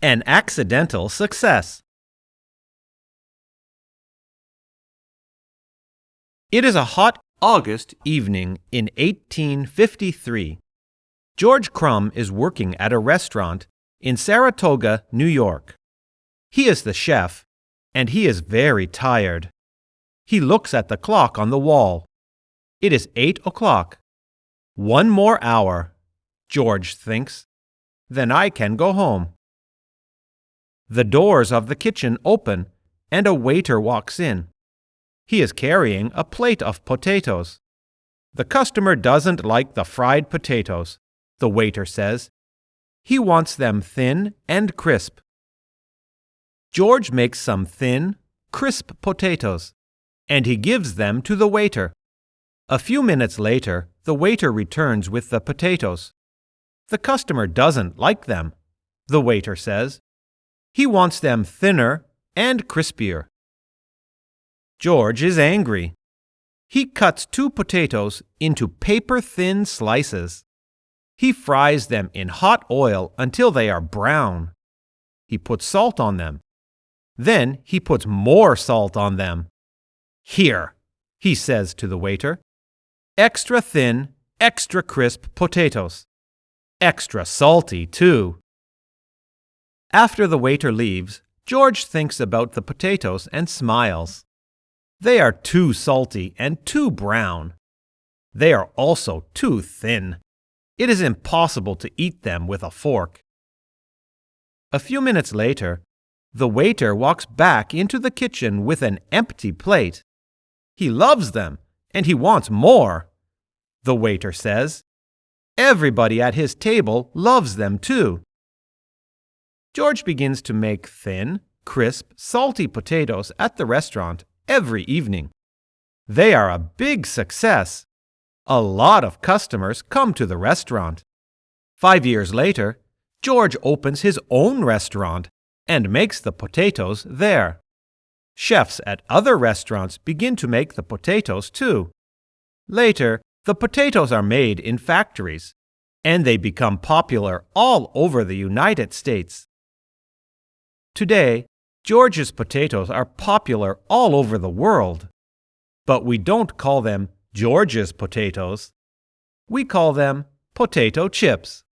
An accidental success. It is a hot August evening in 1853. George Crumb is working at a restaurant in Saratoga, New York. He is the chef, and he is very tired. He looks at the clock on the wall. It is 8 o'clock. 1 more hour, George thinks. Then I can go home. The doors of the kitchen open, and a waiter walks in. He is carrying a plate of potatoes. The customer doesn't like the fried potatoes, the waiter says. He wants them thin and crisp. George makes some thin, crisp potatoes, and he gives them to the waiter. A few minutes later, the waiter returns with the potatoes. The customer doesn't like them, the waiter says. He wants them thinner and crispier. George is angry. He cuts 2 potatoes into paper-thin slices. He fries them in hot oil until they are brown. He puts salt on them. Then he puts more salt on them. "Here," he says to the waiter. "Extra thin, extra crisp potatoes. Extra salty, too." After the waiter leaves, George thinks about the potatoes and smiles. They are too salty and too brown. They are also too thin. It is impossible to eat them with a fork. A few minutes later, the waiter walks back into the kitchen with an empty plate. He loves them, and he wants more, the waiter says. Everybody at his table loves them too. George begins to make thin, crisp, salty potatoes at the restaurant every evening. They are a big success. A lot of customers come to the restaurant. 5 years later, George opens his own restaurant and makes the potatoes there. Chefs at other restaurants begin to make the potatoes too. Later, the potatoes are made in factories, and they become popular all over the United States. Today, George's potatoes are popular all over the world. But we don't call them George's potatoes. We call them potato chips.